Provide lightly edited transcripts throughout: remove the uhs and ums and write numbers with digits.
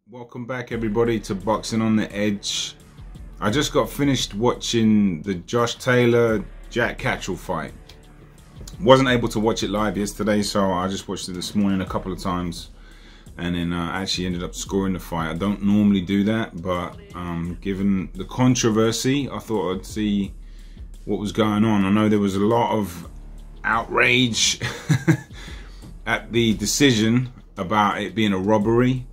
Welcome back everybody to Boxing on the Edge. I just got finished watching the Josh Taylor Jack Catterall fight. Wasn't able to watch it live yesterday, so I just watched it this morning a couple of times, and then actually ended up scoring the fight. I don't normally do that, but given the controversy, I thought I'd see what was going on. I know there was a lot of outrage at the decision about it being a robbery.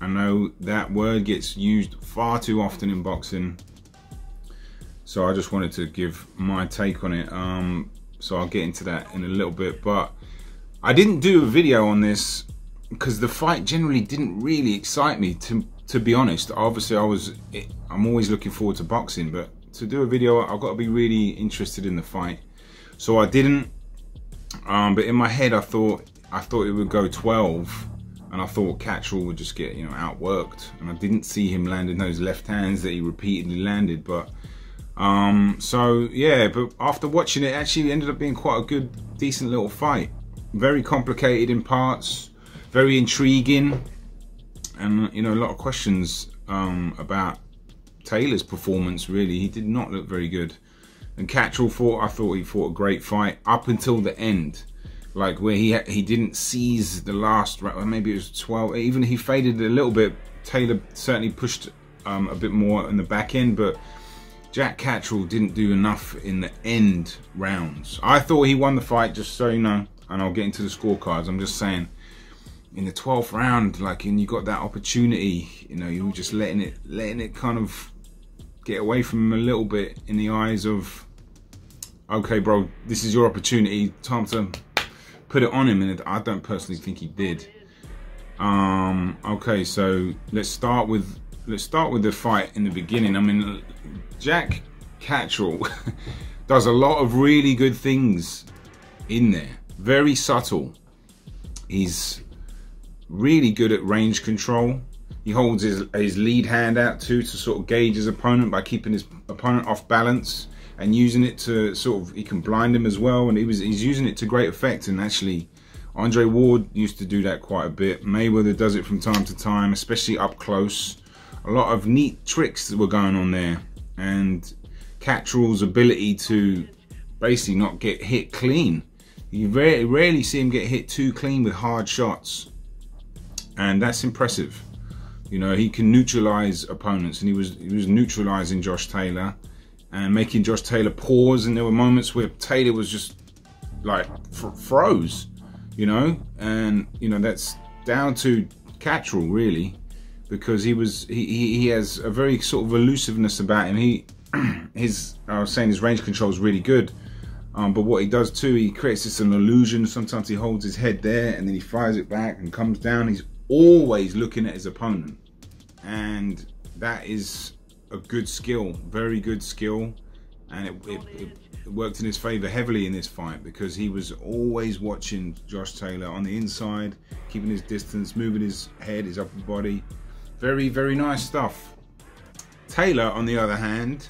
I know that word gets used far too often in boxing, so I just wanted to give my take on it. So I'll get into that in a little bit, but I didn't do a video on this because the fight generally didn't really excite me, to be honest. Obviously I'm always looking forward to boxing, but to do a video I've got to be really interested in the fight, so I didn't. But in my head I thought it would go 12, and I thought Catterall would just get, outworked, and I didn't see him landing those left hands that he repeatedly landed. But so yeah, but after watching it, actually ended up being quite a good, decent little fight. Very complicated in parts, very intriguing, and a lot of questions about Taylor's performance. Really, he did not look very good, and Catterall I thought he fought a great fight up until the end. Like where he didn't seize the last round, maybe it was 12, even he faded a little bit. Taylor certainly pushed a bit more in the back end, but Jack Catterall didn't do enough in the end rounds. I thought he won the fight, just so you know, and I'll get into the scorecards. I'm just saying, in the 12th round, and you got that opportunity, you were just letting it kind of get away from him a little bit in the eyes of, okay bro, this is your opportunity, time to put it on him, and I don't personally think he did. Okay, so let's start with the fight in the beginning. I mean, Jack Catterall does a lot of really good things in there. Very subtle. He's really good at range control. He holds his lead hand out too, to sort of gauge his opponent by keeping his opponent off balance, and using it to he can blind him as well, and he's using it to great effect. And actually, Andre Ward used to do that quite a bit. Mayweather does it from time to time, especially up close. A lot of neat tricks that were going on there, and Catterall's ability to basically not get hit clean. You rarely see him get hit too clean with hard shots, and that's impressive. He can neutralize opponents, and he was neutralizing Josh Taylor and making Josh Taylor pause, and there were moments where Taylor was just like froze, and that's down to Catterall really, because he has a very sort of elusiveness about him. I was saying his range control is really good, but what he does too, he creates this an illusion. Sometimes he holds his head there and then he fires it back and comes down. He's always looking at his opponent, and that is a good skill, very good skill, and it worked in his favor heavily in this fight, because he was always watching Josh Taylor on the inside, keeping his distance, moving his head, his upper body. Very, very nice stuff. Taylor, on the other hand,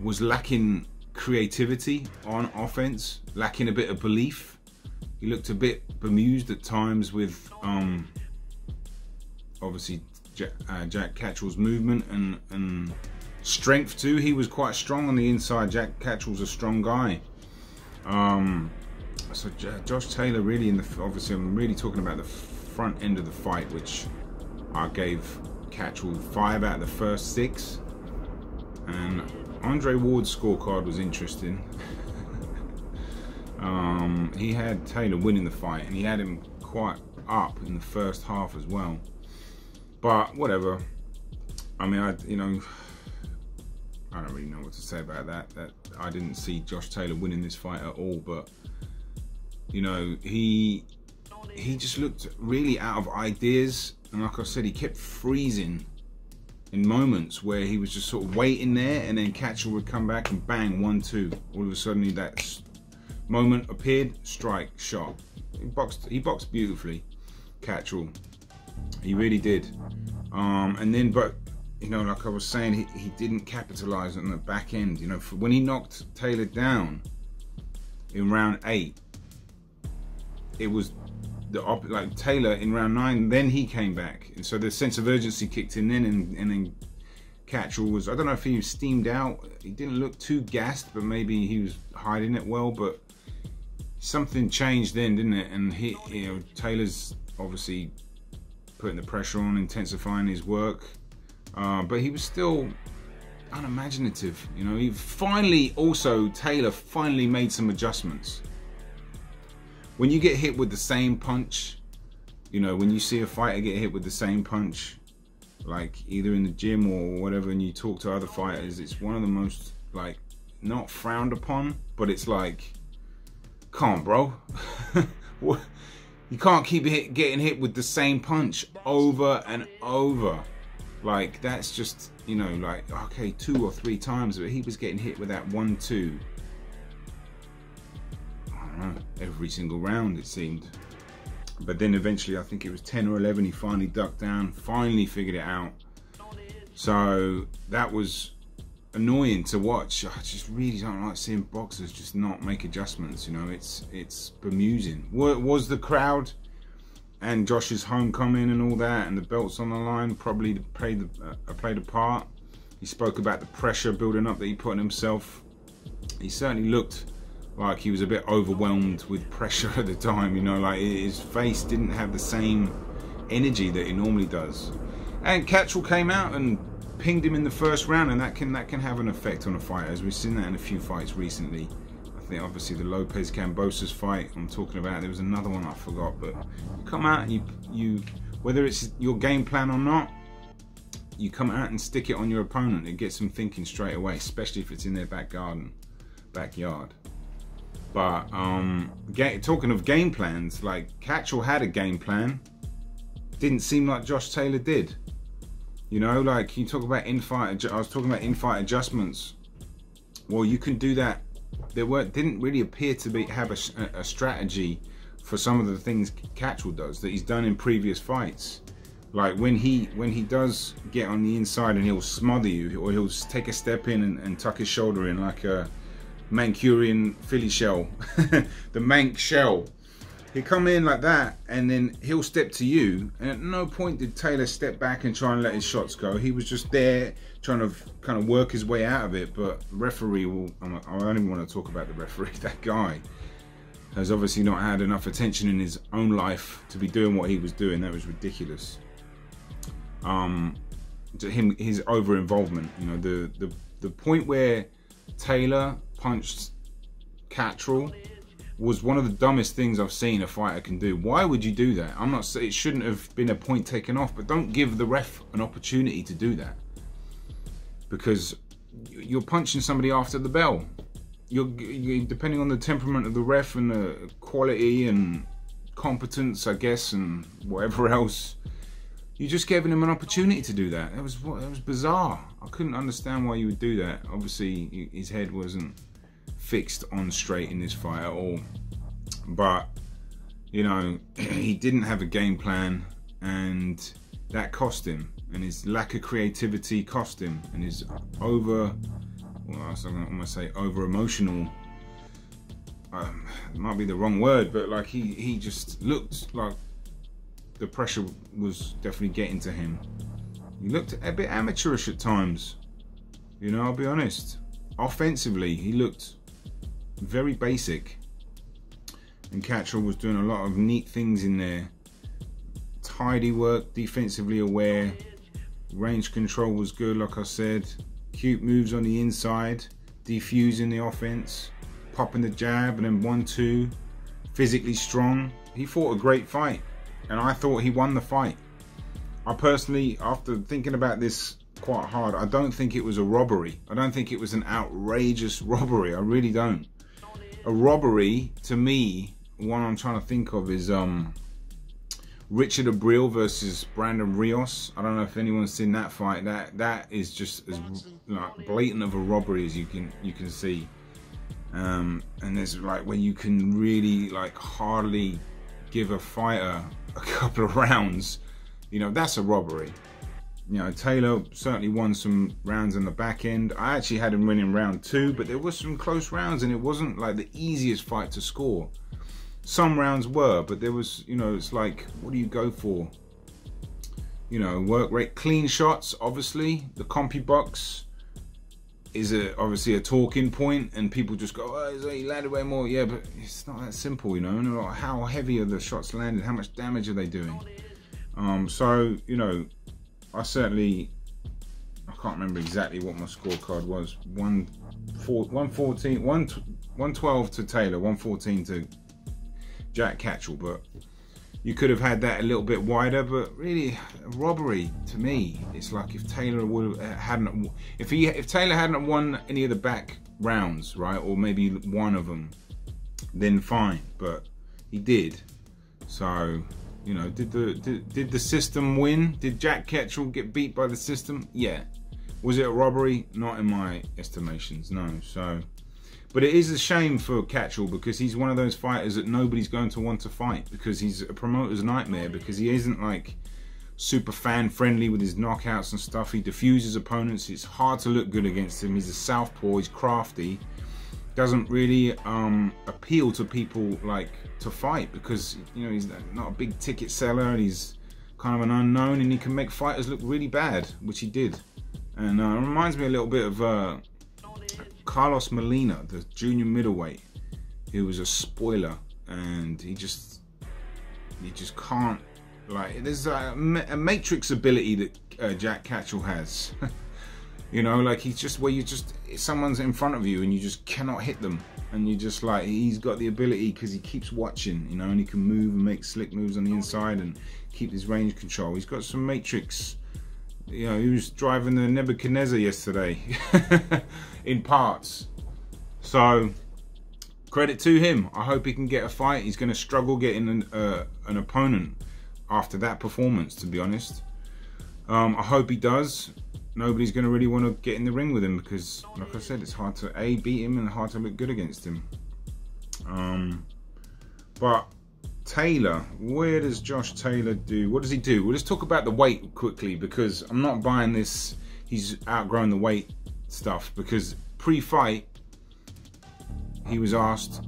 was lacking creativity on offense, lacking a bit of belief. He looked a bit bemused at times with obviously Jack Catterall's movement and strength too. He was quite strong on the inside. Jack Catterall's a strong guy. So Josh Taylor really obviously I'm really talking about the front end of the fight, which I gave Catterall 5 out of the first 6. And Andre Ward's scorecard was interesting. He had Taylor winning the fight, and he had him quite up in the first half as well. But whatever. I mean, I don't really know what to say about that. I didn't see Josh Taylor winning this fight at all. But he just looked really out of ideas, and like I said, he kept freezing in moments where he was just sort of waiting there, and then Catterall would come back and bang, 1-2. All of a sudden, that moment appeared, strike, shot. He boxed beautifully, Catterall. He really did. And then, but like I was saying, he didn't capitalize on the back end. When he knocked Taylor down in round 8, it was like Taylor in round 9, then he came back, and so the sense of urgency kicked in then, and then Catterall was, I don't know if he was steamed out, he didn't look too gassed, but maybe he was hiding it well, but something changed then, didn't it? And he, you know, Taylor's obviously putting the pressure on, intensifying his work, but he was still unimaginative, you know. He finally, also Taylor finally made some adjustments. When you get hit with the same punch, you know, when you see a fighter get hit with the same punch, like either in the gym or whatever, and you talk to other fighters, it's one of the most, like, not frowned upon, but it's like, come on, bro. You can't keep getting hit with the same punch over and over. Like, that's just, you know, like, okay, 2 or 3 times, but he was getting hit with that 1, 2. Every single round, it seemed. But then eventually, I think it was 10 or 11, he finally ducked down, finally figured it out. So that was annoying to watch. I just really don't like seeing boxers just not make adjustments, you know. It's bemusing. Was the crowd and Josh's homecoming and all that and the belts on the line probably played a part? He spoke about the pressure building up that he put on himself. He certainly looked like he was a bit overwhelmed with pressure at the time, you know, like his face didn't have the same energy that it normally does. And Catterall came out and pinged him in the first round, and that can have an effect on a fighter, as we've seen that in a few fights recently. I think obviously the Lopez Cambosos fight I'm talking about, there was another one I forgot, but you come out and you whether it's your game plan or not, you come out and stick it on your opponent. It gets them thinking straight away, especially if it's in their backyard. But talking of game plans, like Catterall had a game plan. Didn't seem like Josh Taylor did. You know, like you talk about in-fight, I was talking about in-fight adjustments. Well, you can do that. Didn't really appear to have a strategy for some of the things Catterall does that he's done in previous fights. Like when he does get on the inside and he'll smother you, or he'll take a step in and tuck his shoulder in like a Mancunian Philly shell, the Manc shell. He'll come in like that, and then he'll step to you, and at no point did Taylor step back and try and let his shots go. He was just there trying to kind of work his way out of it. But the referee I don't even want to talk about the referee. That guy has obviously not had enough attention in his own life to be doing what he was doing. That was ridiculous. His over involvement, you know, the point where Taylor punched Catterall was one of the dumbest things I've seen a fighter can do. Why would you do that? I'm not saying it shouldn't have been a point taken off, but don't give the ref an opportunity to do that, because you're punching somebody after the bell. You're depending on the temperament of the ref and the quality and competence, I guess, and whatever else. You're just giving him an opportunity to do that. That was bizarre. I couldn't understand why you would do that. Obviously, his head wasn't fixed on straight in this fight at all. But, you know, he didn't have a game plan, and that cost him. And his lack of creativity cost him. And his over emotional, might be the wrong word, but like he just looked like the pressure was definitely getting to him. He looked a bit amateurish at times, you know, I'll be honest. Offensively, he looked very basic, and Catterall was doing a lot of neat things in there. Tidy work, defensively aware, range control was good, like I said. Cute moves on the inside, defusing the offense, popping the jab, and then 1-2. Physically strong. He fought a great fight, and I thought he won the fight. I personally, after thinking about this quite hard, I don't think it was a robbery. I don't think it was an outrageous robbery. I really don't. A robbery, to me, one I'm trying to think of is Richard Abril versus Brandon Rios. I don't know if anyone's seen that fight. That is just as like blatant of a robbery as you can see. And there's like where you can really like hardly give a fighter a couple of rounds. You know, that's a robbery. You know, Taylor certainly won some rounds in the back end. I actually had him winning round 2, but there was some close rounds, and it wasn't like the easiest fight to score. some rounds were, but there was, you know, it's like, what do you go for? You know, work rate, clean shots, obviously. The CompuBox is obviously a talking point, and people just go, oh, he landed way more. Yeah, but it's not that simple, you know. Like, how heavy are the shots landed? How much damage are they doing? So, you know, I can't remember exactly what my scorecard was. 112 to Taylor, 114 to Jack Catterall, but you could have had that a little bit wider. But really, robbery to me, it's like if Taylor hadn't won any of the back rounds, right, or maybe one of them, then fine. But he did. So, you know, did the system win? Did Jack Catterall get beat by the system? Yeah. Was it a robbery? Not in my estimations, no. So, but it is a shame for Catterall, because he's one of those fighters that nobody's going to want to fight, because he's a promoter's nightmare, because he isn't like super fan friendly with his knockouts and stuff. He diffuses opponents. It's hard to look good against him. He's a southpaw. He's crafty. Doesn't really appeal to people like to fight, because, you know, he's not a big ticket seller, and he's kind of an unknown, and he can make fighters look really bad, which he did. And it reminds me a little bit of Carlos Molina, the junior middleweight, who was a spoiler, and he just can't, like, there's a matrix ability that Jack Catterall has. You know, like, he's just where someone's in front of you and you just cannot hit them, and you just like, he's got the ability because he keeps watching, you know, and he can move and make slick moves on the inside and keep his range control. He's got some matrix. You know, he was driving the Nebuchadnezzar yesterday in parts. So credit to him. I hope he can get a fight. He's going to struggle getting an opponent after that performance, to be honest. I hope he does. Nobody's going to really want to get in the ring with him, because, like I said, it's hard to beat him and hard to look good against him. But Taylor, where does Josh Taylor do? What does he do? Well, let's talk about the weight quickly, because I'm not buying this. He's outgrown the weight stuff, because pre-fight he was asked,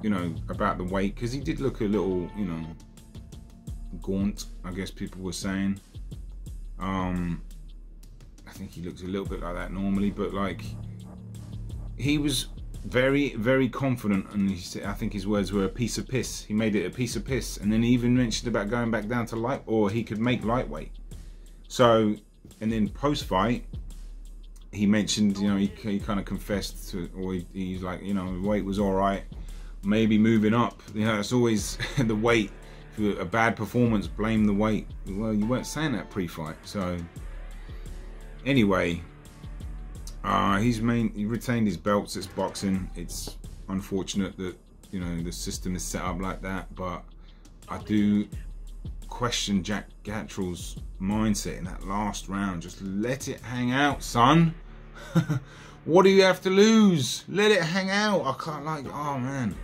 you know, about the weight, because he did look a little, you know, gaunt, I guess people were saying. I think he looks a little bit like that normally, but like, he was very, very confident, and he said, I think his words were a piece of piss. He made it a piece of piss, and then he even mentioned about going back down to light, or he could make lightweight. So, and then post-fight, he mentioned, you know, he kind of confessed to, or he's like, you know, weight was all right, maybe moving up. You know, it's always the weight. For a bad performance, blame the weight. Well, you weren't saying that pre-fight. So anyway, he retained his belts. It's boxing. It's unfortunate that, you know, the system is set up like that, but I do question Jack Catterall's mindset in that last round. Just let it hang out, son. What do you have to lose? Let it hang out. I can't, like, oh man,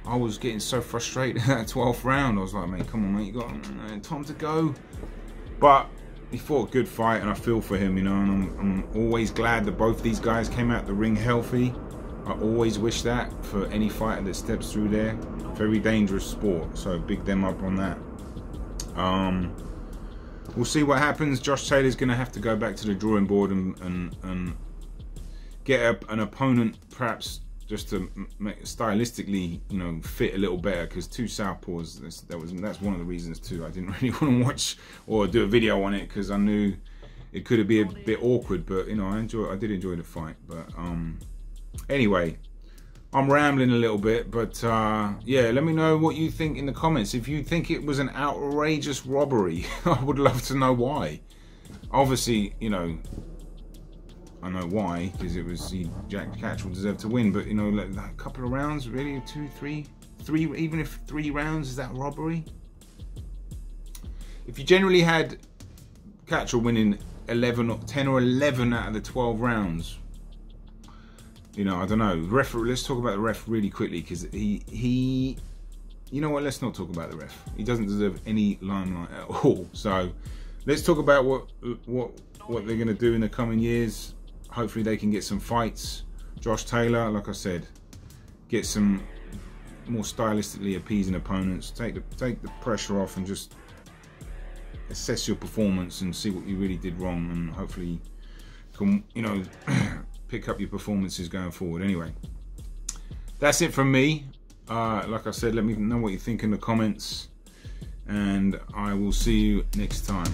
I was getting so frustrated in that 12th round. I was like, mate, come on, mate, you got time to go. But he fought a good fight, and I feel for him, you know, and I'm always glad that both these guys came out the ring healthy. I always wish that for any fighter that steps through there. Very dangerous sport, so big them up on that. We'll see what happens. Josh Taylor's going to have to go back to the drawing board and get an opponent, perhaps just to make stylistically, you know, fit a little better, because two southpaws, that's one of the reasons too. I didn't really want to watch or do a video on it, because I knew it could be a bit awkward, but you know, I did enjoy the fight. But anyway, I'm rambling a little bit, but yeah, let me know what you think in the comments. If you think it was an outrageous robbery, I would love to know why. Obviously, you know, I know why, because it was Jack Catterall deserved to win, but you know, like a couple of rounds, really, 2, 3, even if 3 rounds, is that robbery? If you generally had Catterall winning 10 or 11 out of the 12 rounds, you know, I don't know. Let's talk about the ref really quickly, because he, you know what? Let's not talk about the ref. He doesn't deserve any limelight at all. So let's talk about what they're going to do in the coming years. Hopefully they can get some fights. Josh Taylor, like I said, get some more stylistically appeasing opponents. Take the pressure off and just assess your performance and see what you really did wrong, and hopefully can, you know, pick up your performances going forward. Anyway, that's it from me. Like I said, let me know what you think in the comments, and I will see you next time.